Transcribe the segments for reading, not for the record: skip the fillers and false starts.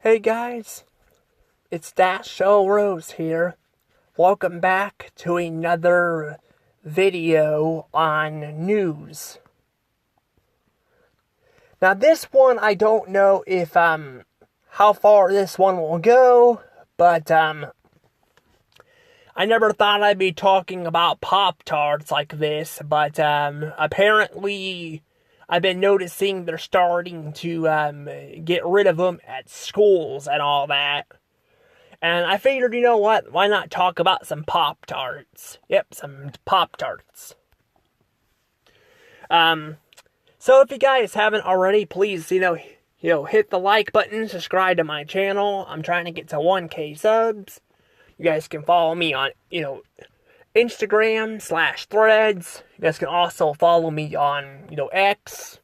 Hey guys, it's Dash Show Rose here. Welcome back to another video on news. Now this one, I don't know if how far this one will go, but I never thought I'd be talking about Pop-Tarts like this, but apparently I've been noticing they're starting to get rid of them at schools and all that. And I figured, you know what, why not talk about some Pop-Tarts? Yep, some Pop-Tarts. So if you guys haven't already, please, hit the like button, subscribe to my channel. I'm trying to get to 1K subs. You guys can follow me on, Instagram/Threads. You guys can also follow me on, X.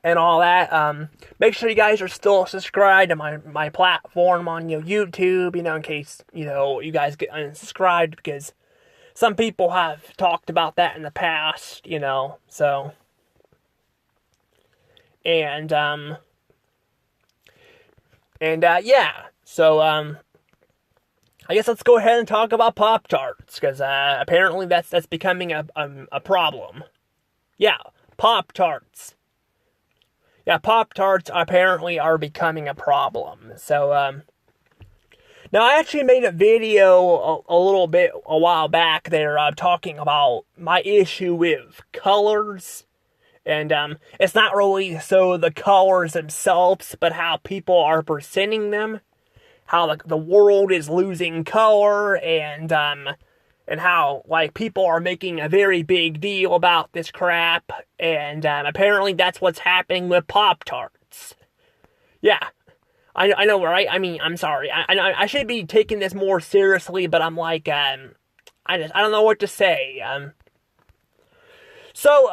And all that. Make sure you guys are still subscribed to my platform on, YouTube, in case, you guys get unsubscribed, because some people have talked about that in the past, so. And, yeah. So, I guess let's go ahead and talk about Pop-Tarts, because apparently that's becoming a problem. Yeah, Pop-Tarts. Yeah, Pop-Tarts apparently are becoming a problem. So, now I actually made a video a while back there talking about my issue with colors. And it's not really so the colors themselves, but how people are presenting them. How the world is losing color, and how people are making a very big deal about this crap, and apparently that's what's happening with Pop-Tarts. Yeah, I know, right? I mean, I'm sorry. I should be taking this more seriously, but I'm like, I don't know what to say. So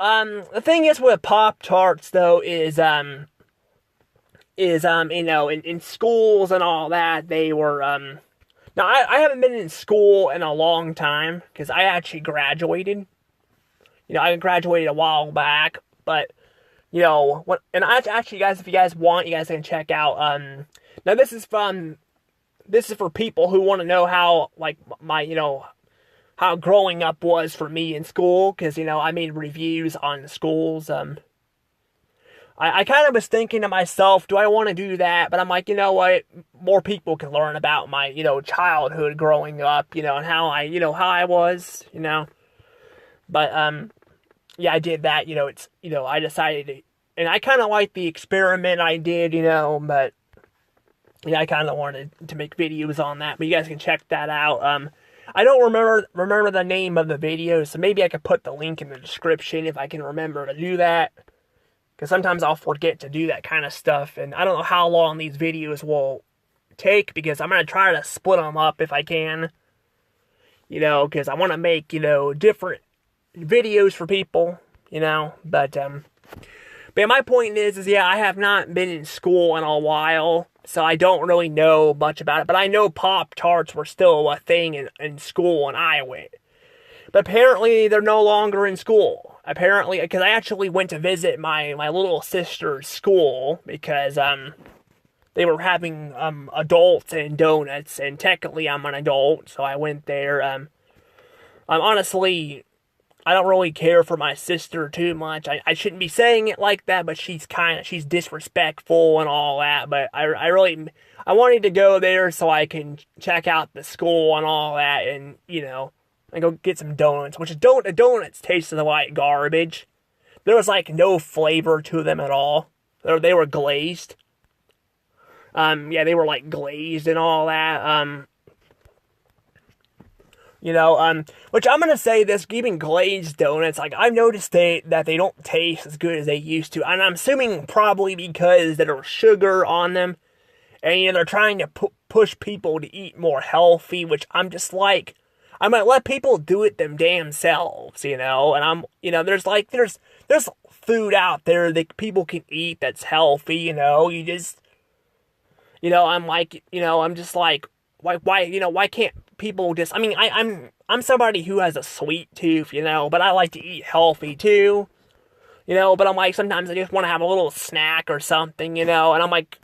the thing is with Pop-Tarts though is in schools and all that, they were, now, I haven't been in school in a long time, because I actually graduated. I graduated a while back, but, and actually, guys, if you guys want, you guys can check out, now, this is for people who want to know how, how growing up was for me in school, because, I made reviews on schools, I kind of was thinking to myself, do I want to do that? But I'm like, you know what? More people can learn about my, childhood growing up, and how I was, But, yeah, I did that, it's, I decided to, and I kind of liked the experiment I did, but, I kind of wanted to make videos on that, but you guys can check that out. I don't remember the name of the video, so maybe I could put the link in the description if I can remember to do that. Because sometimes I'll forget to do that kind of stuff. And I don't know how long these videos will take. Because I'm going to try to split them up if I can. Because I want to make, different videos for people. But my point is yeah, I have not been in school in a while. So I don't really know much about it. But I know Pop-Tarts were still a thing in school when I went. But apparently they're no longer in school. Apparently, because I actually went to visit my little sister's school, because they were having adults and donuts, and technically I'm an adult, so I went there. Honestly, I don't really care for my sister too much. I shouldn't be saying it like that, but she's disrespectful and all that. But I wanted to go there so I can check out the school and all that, and and go get some donuts, which the donuts tasted like garbage. There was no flavor to them at all. They were glazed. Yeah, they were glazed and all that. Which I'm gonna say this, even glazed donuts, I've noticed that they don't taste as good as they used to, and I'm assuming probably because there's sugar on them, and they're trying to push people to eat more healthy, which I'm just like, I might let people do it them damn selves, and I'm, there's food out there that people can eat that's healthy, you just, I'm like, I'm just like, why can't people just, I mean, I'm somebody who has a sweet tooth, but I like to eat healthy too, but I'm like, sometimes I just want to have a little snack or something, and I'm like,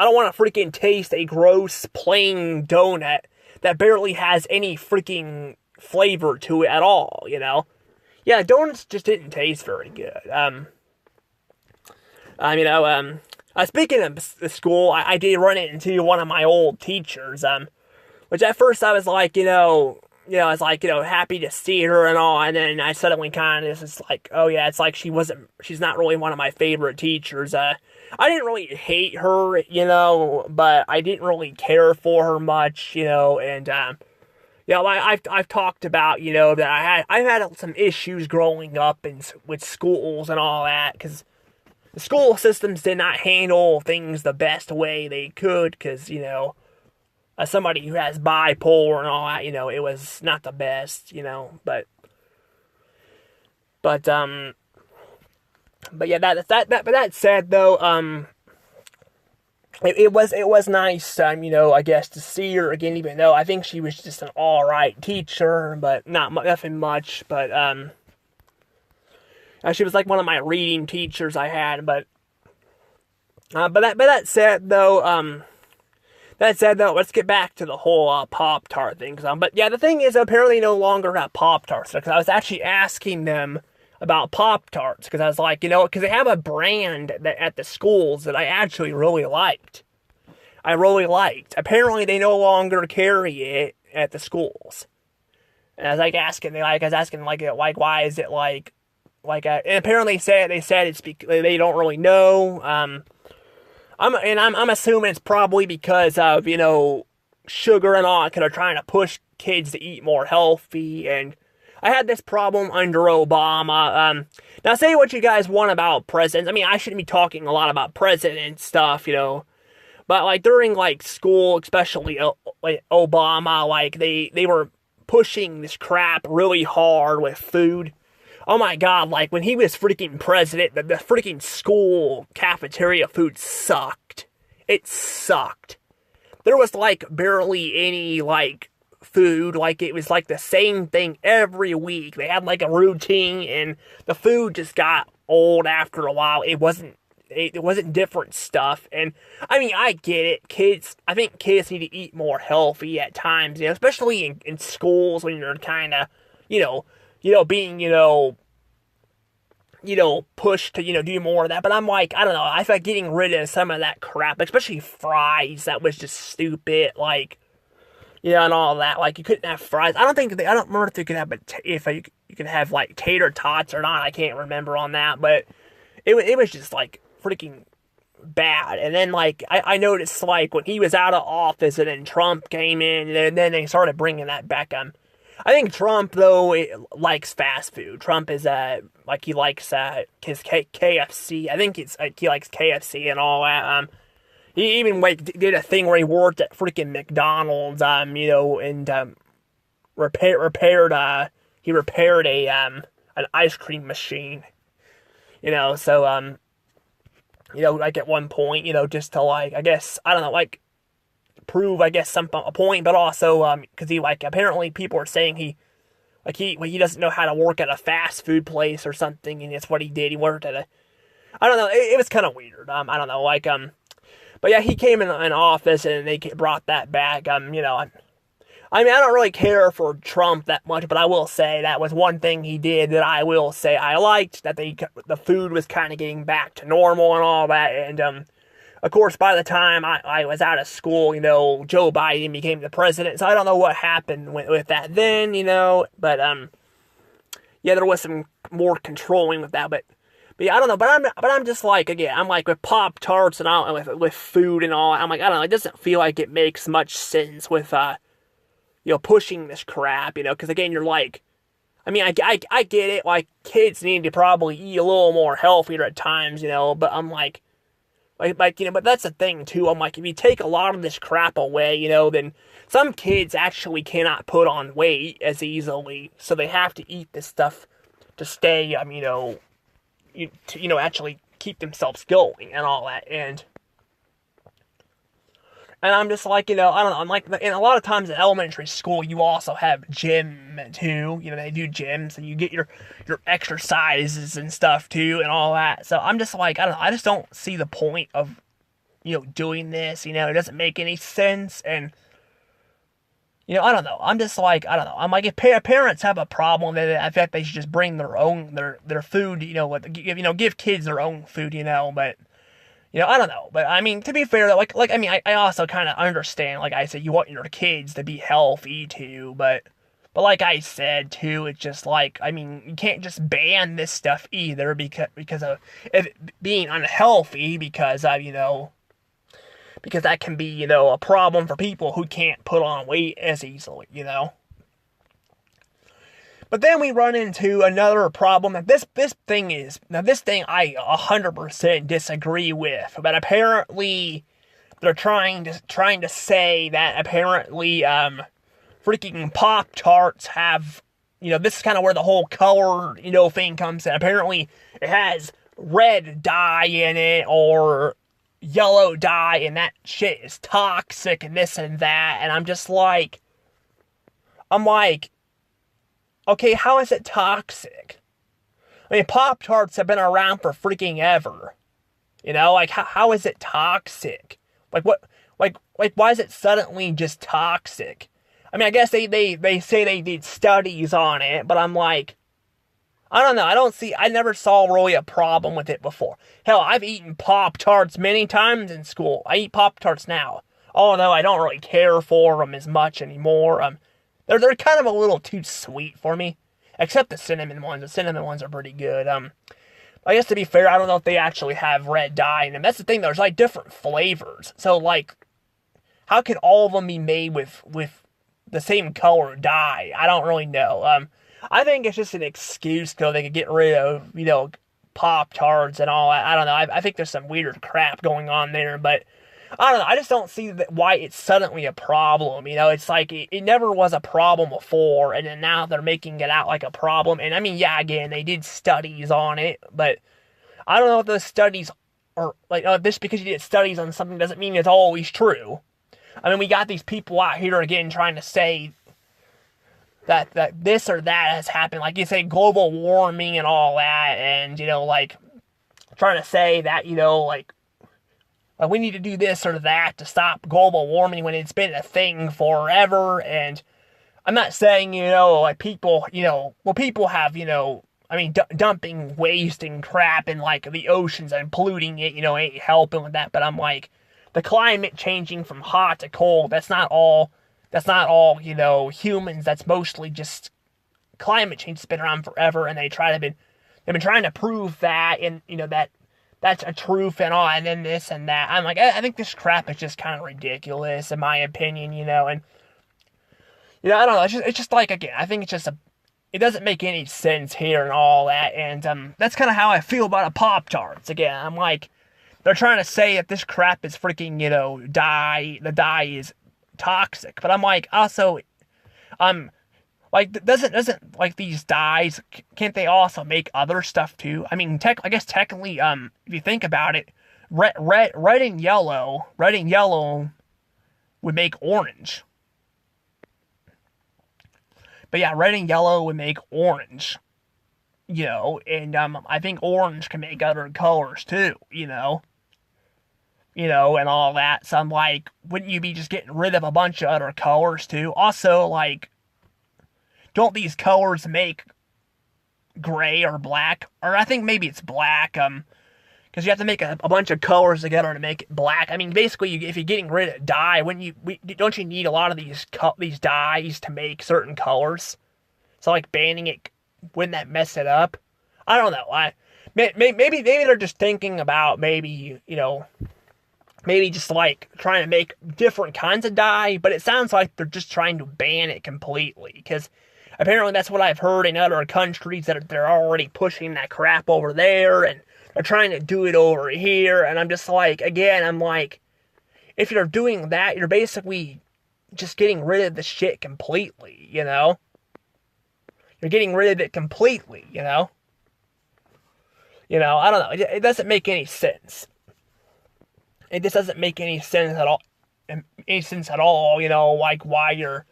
I don't want to freaking taste a gross, plain donut that barely has any freaking flavor to it at all, you know? Yeah, donuts just didn't taste very good. Speaking of the school, I did run into one of my old teachers, which at first I was like, I was like, happy to see her and all, and then I suddenly kind of just like, oh yeah, it's like she's not really one of my favorite teachers. I didn't really hate her, but I didn't really care for her much, and I've talked about, that I've had some issues growing up with schools and all that, because the school systems did not handle things the best way they could, because, as somebody who has bipolar and all that, it was not the best, but yeah, that said though, it was nice, I guess to see her again, even though I think she was just an alright teacher, but nothing much, but, she was like one of my reading teachers I had, but that said though, let's get back to the whole Pop-Tart thing. But yeah, the thing is, apparently no longer have Pop-Tarts. Because I was actually asking them about Pop-Tarts. Because I was like, because they have a brand at the schools that I actually really liked. Apparently they no longer carry it at the schools. And I was asking, why is it and apparently they said it's because they don't really know. I'm assuming it's probably because of, sugar and all, because they're trying to push kids to eat more healthy, and I had this problem under Obama. Now say what you guys want about presidents. I mean, I shouldn't be talking a lot about president stuff, but during school, especially Obama, they were pushing this crap really hard with food. Oh my god, when he was freaking president, the freaking school cafeteria food sucked. It sucked. There was barely any food, it was the same thing every week. They had a routine, and the food just got old after a while. It wasn't different stuff, and I mean, I get it, I think kids need to eat more healthy at times, especially in schools when you're kind of, being, pushed to, do more of that. But I'm I don't know, I feel like getting rid of some of that crap, especially fries, that was just stupid, and all that. You couldn't have fries. I don't remember if you could have, if you could have, tater tots or not. I can't remember on that, but it was just, freaking bad. And then, I noticed, when he was out of office and then Trump came in, and then they started bringing that back. I think Trump, though, likes fast food. Trump is, he likes, his KFC. I think it's, he likes KFC and all that. He even, did a thing where he worked at freaking McDonald's, and, repaired an ice cream machine. So, at one point, just to, I guess, I don't know, prove, I guess, a point, but also, because he, apparently people are saying he doesn't know how to work at a fast food place or something, and that's what he did. He worked at I don't know, it was kind of weird. I don't know, but yeah, he came in office, and they brought that back. I mean, I don't really care for Trump that much, but I will say that was one thing he did that I will say I liked, that the food was kind of getting back to normal and all that, and, of course, by the time I was out of school, Joe Biden became the president, so I don't know what happened with that then, but, yeah, there was some more controlling with that, but yeah, I don't know, but I'm just again, I'm with Pop-Tarts and all, with food and all, I'm I don't know, it doesn't feel like it makes much sense with, pushing this crap, because again, you're I mean, I get it, kids need to probably eat a little more healthier at times, but I'm but that's the thing, too. I'm if you take a lot of this crap away, then some kids actually cannot put on weight as easily, so they have to eat this stuff to stay, actually keep themselves going and all that, and I'm just I don't know, and a lot of times in elementary school, you also have gym, too, they do gym, so you get your exercises and stuff, too, and all that, so I'm just I don't know, I just don't see the point of doing this. It doesn't make any sense. And, I don't know. I'm just like, I don't know. I'm like, if parents have a problem, then I think they should just bring their food, give kids their own food, but, I don't know. But, I mean, to be fair, I also kind of understand, like I said, you want your kids to be healthy, too, but like I said, too, it's just like, I mean, you can't just ban this stuff either because of it being unhealthy, because that can be, a problem for people who can't put on weight as easily, But then we run into another problem that this thing I 100% disagree with, but apparently they're trying to say that apparently, freaking Pop-Tarts have, this is kind of where the whole color, thing comes in. Apparently it has red dye in it, or yellow dye, and that shit is toxic, and this and that, and I'm like, okay, how is it toxic? I mean, Pop-Tarts have been around for freaking ever. Like, how is it toxic? Like, what, like, why is it suddenly just toxic? I mean, I guess they say they did studies on it, but I'm like, I don't know, I never saw really a problem with it before. Hell, I've eaten Pop-Tarts many times in school. I eat Pop-Tarts now, although I don't really care for them as much anymore. They're kind of a little too sweet for me, except the cinnamon ones. The cinnamon ones are pretty good. I guess to be fair, I don't know if they actually have red dye in them. That's the thing, there's like different flavors. So like, how can all of them be made with the same color dye? I don't really know. I think it's just an excuse so they could get rid of, Pop-Tarts and all that. I don't know. I think there's some weird crap going on there, but I don't know. I just don't see why it's suddenly a problem. It's like it never was a problem before, and then now they're making it out like a problem. And I mean, yeah, again, they did studies on it, but I don't know if those studies are like, just because you did studies on something doesn't mean it's always true. I mean, we got these people out here again trying to say that this or that has happened, like you say, global warming and all that, and, like, trying to say that, like we need to do this or that to stop global warming when it's been a thing forever. And I'm not saying, like people, people have, I mean, dumping waste and crap in, like, the oceans and polluting it, ain't helping with that, but I'm like, the climate changing from hot to cold, that's not all, humans. That's mostly just climate change has been around forever, and they've been trying to prove that, and, that's a truth and all, and then this and that. I'm like, I think this crap is just kind of ridiculous, in my opinion, and, I don't know, it's just like, again, I think it's just it doesn't make any sense here and all that, and, that's kind of how I feel about a Pop-Tarts. Again, I'm like, they're trying to say that this crap is freaking, the dye is toxic. But I'm like, also, like, doesn't like these dyes, can't they also make other stuff too? I mean, I guess technically, if you think about it, red and yellow would make orange. But yeah, red and yellow would make orange. And I think orange can make other colors too, and all that. So I'm like, wouldn't you be just getting rid of a bunch of other colors too? Also, like, don't these colors make gray or black? Or I think maybe it's black, because you have to make a bunch of colors together to make it black. I mean, basically, if you're getting rid of dye, don't you need a lot of these dyes to make certain colors? So, like, banning it, wouldn't that mess it up? I don't know. Maybe they're just thinking about maybe just like trying to make different kinds of dye, but it sounds like they're just trying to ban it completely, because apparently that's what I've heard in other countries, that they're already pushing that crap over there, and they're trying to do it over here, and I'm just like, again, I'm like, if you're doing that, you're basically just getting rid of the shit completely, You're getting rid of it completely, I don't know, it doesn't make any sense. It just doesn't make any sense at all, like why you're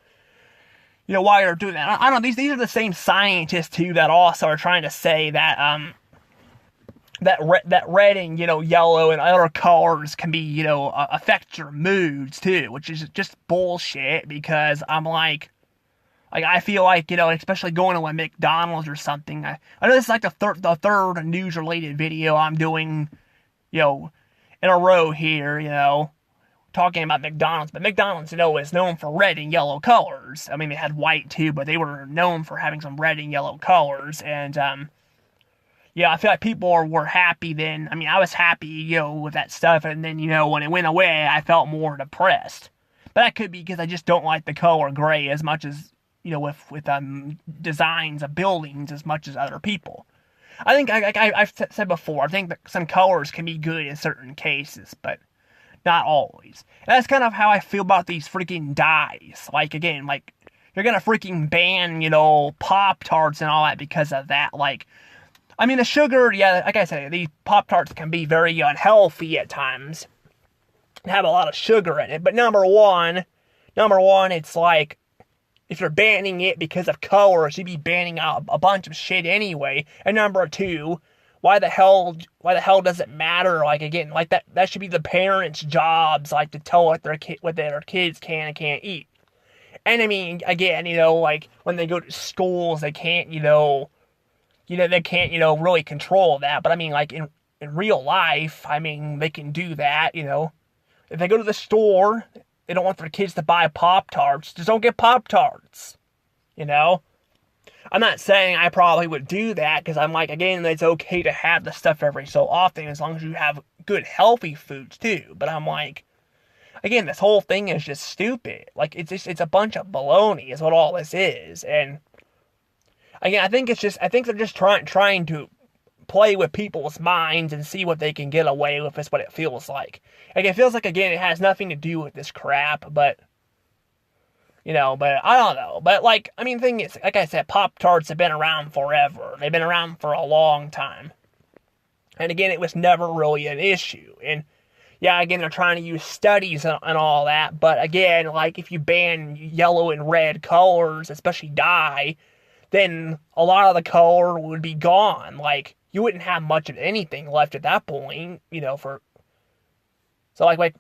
doing that. I don't know, these are the same scientists too that also are trying to say that, that red and yellow and other colors can be affect your moods too, which is just bullshit. Because I'm like I feel like especially going to a McDonald's or something. I know this is like the third news related video I'm doing in a row here, talking about McDonald's. But McDonald's is known for red and yellow colors. I mean, they had white too, but they were known for having some red and yellow colors. And yeah, I feel like people were happy then. I mean, I was happy, with that stuff. And then, when it went away, I felt more depressed. But that could be because I just don't like the color gray as much as, with designs of buildings as much as other people. I think, I've said before, I think that some colors can be good in certain cases, but not always. And that's kind of how I feel about these freaking dyes. Like, again, like, you're gonna freaking ban, Pop-Tarts and all that because of that. Like, I mean, the sugar, yeah, like I said, these Pop-Tarts can be very unhealthy at times. And have a lot of sugar in it. But number one, it's like, if you're banning it because of colors, you'd be banning out a bunch of shit anyway. And number two, why the hell does it matter? Like, again, like that should be the parents' jobs, like, to tell what their kids can and can't eat. And I mean, again, like, when they go to schools, they can't, they can't, really control that. But I mean, like, in real life, I mean, they can do that, If they go to the store, they don't want their kids to buy Pop-Tarts, just don't get Pop-Tarts, I'm not saying I probably would do that, because I'm like, again, it's okay to have the stuff every so often, as long as you have good, healthy foods, too. But I'm like, again, this whole thing is just stupid. Like, it's a bunch of baloney is what all this is. And again, I think they're just trying to play with people's minds and see what they can get away with, is what it feels like. Like, it feels like, again, it has nothing to do with this crap, but, but I don't know. But, like, I mean, the thing is, like I said, Pop-Tarts have been around forever. They've been around for a long time. And again, it was never really an issue. And yeah, again, they're trying to use studies and all that, but again, like, if you ban yellow and red colors, especially dye, then a lot of the color would be gone. Like, you wouldn't have much of anything left at that point, so like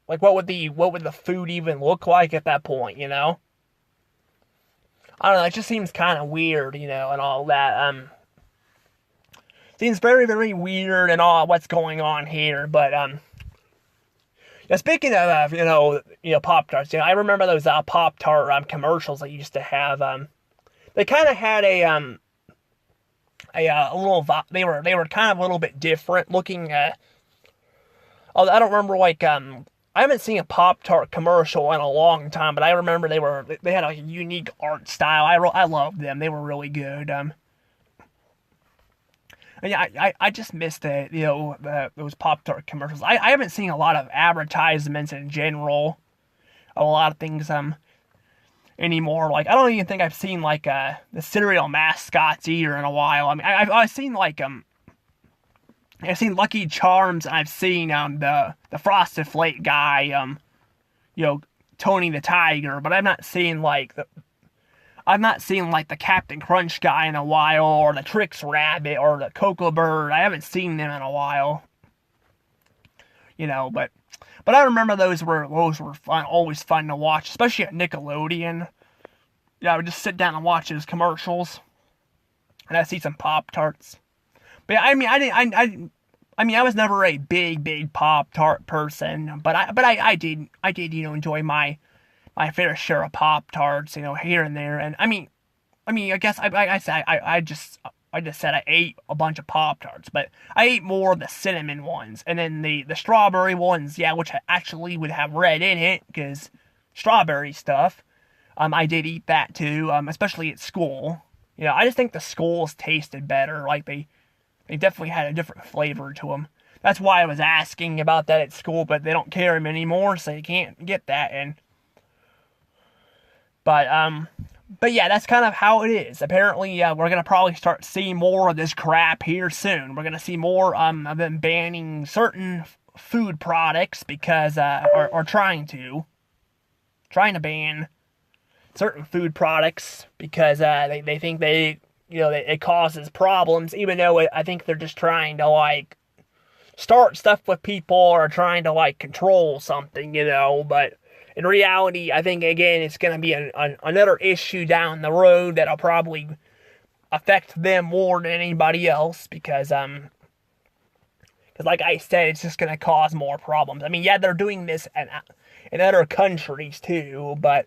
what would the food even look like at that point, I don't know, it just seems kind of weird, and all that, seems very, very weird and all what's going on here. But yeah, speaking of Pop-Tarts, I remember those Pop-Tart commercials they used to have. They kind of had a little, they were kind of a little bit different looking. I don't remember, like, I haven't seen a Pop-Tart commercial in a long time, but I remember they had a unique art style. I loved them. They were really good. Yeah, I just missed those Pop-Tart commercials. I haven't seen a lot of advertisements in general of a lot of things anymore. Like, I don't even think I've seen, like, the cereal mascots either in a while. I mean, I've seen, like, I've seen Lucky Charms, and I've seen the Frosted Flake guy, Tony the Tiger, but I've not seen like the Captain Crunch guy in a while, or the Trix Rabbit, or the Cocoa Bird. I haven't seen them in a while. But I remember those were fun, always fun to watch, especially at Nickelodeon. I would just sit down and watch those commercials, and I'd see some Pop-Tarts. But I mean, I was never a big Pop-Tart person, but I did enjoy my fair share of Pop-Tarts, here and there. And I mean, I guess I just said I ate a bunch of Pop-Tarts, but I ate more of the cinnamon ones, and then the strawberry ones, yeah, which actually would have red in it, because strawberry stuff. I did eat that too, especially at school. I just think the schools tasted better. Like, they definitely had a different flavor to them. That's why I was asking about that at school, but they don't carry them anymore, so you can't get that. But yeah, that's kind of how it is. Apparently, we're gonna probably start seeing more of this crap here soon. We're gonna see more of them banning certain food products because or trying to ban certain food products because they think they it causes problems, even though I think they're just trying to, like, start stuff with people or trying to, like, control something, but in reality, I think, again, it's going to be another issue down the road that'll probably affect them more than anybody else, because like I said, it's just going to cause more problems. I mean, yeah, they're doing this in other countries too, but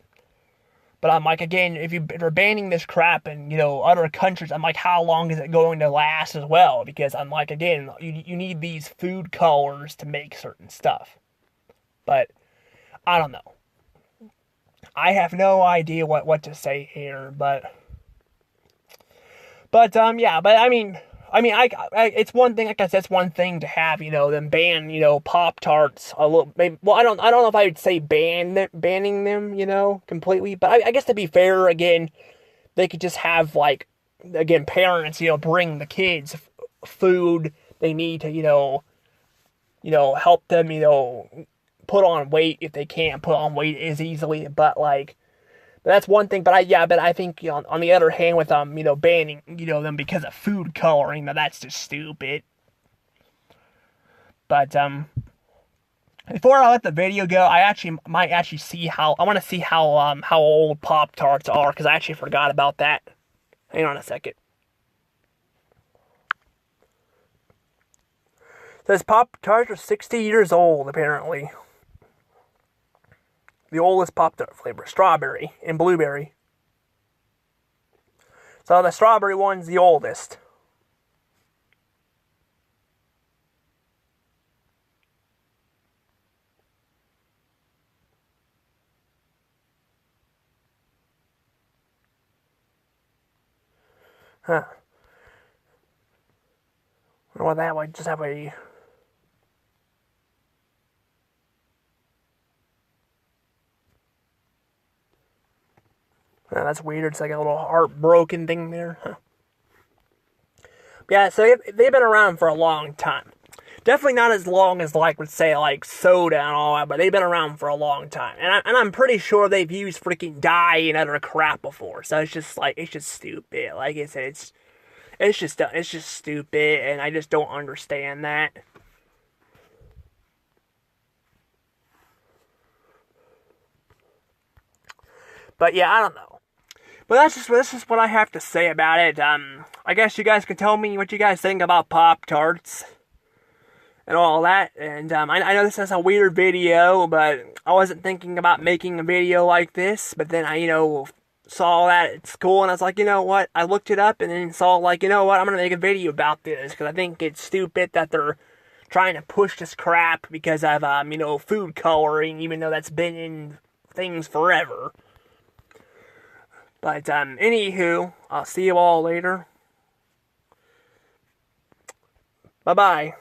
I'm like, again, if you're banning this crap in, other countries, I'm like, how long is it going to last as well? Because I'm like, again, you need these food colors to make certain stuff. But I don't know. I have no idea what to say here, but yeah, but I mean, it's one thing. Like I said, it's one thing to have, them ban, Pop-Tarts a little. Maybe, well, I don't know if I would say banning them, completely. But I guess to be fair, again, they could just have, like, again, parents, bring the kids food they need to, help them, put on weight if they can't put on weight as easily. But like. But that's one thing, but I think, on the other hand, with, banning, them because of food coloring, that's just stupid. But, before I let the video go, I might see I want to see how old Pop-Tarts are, because I actually forgot about that. Hang on a second. It says Pop-Tarts are 60 years old, apparently. The oldest Pop-Tart flavor, strawberry and blueberry. So the strawberry one's the oldest. Huh. I wonder what that would just have a... that's weird. It's like a little heartbroken thing there. Huh. Yeah, so they've been around for a long time. Definitely not as long as, like, let's say, like, soda and all that, but they've been around for a long time. And I'm pretty sure they've used freaking dye and other crap before. So it's just stupid. Like I said, it's just stupid, and I just don't understand that. But yeah, I don't know. But that's just what I have to say about it. I guess you guys can tell me what you guys think about Pop-Tarts and all that. And I know this is a weird video, but I wasn't thinking about making a video like this. But then I, saw that at school, and I was like, you know what? I looked it up and then saw, like, you know what? I'm going to make a video about this, because I think it's stupid that they're trying to push this crap because of, food coloring, even though that's been in things forever. But, anywho, I'll see you all later. Bye-bye.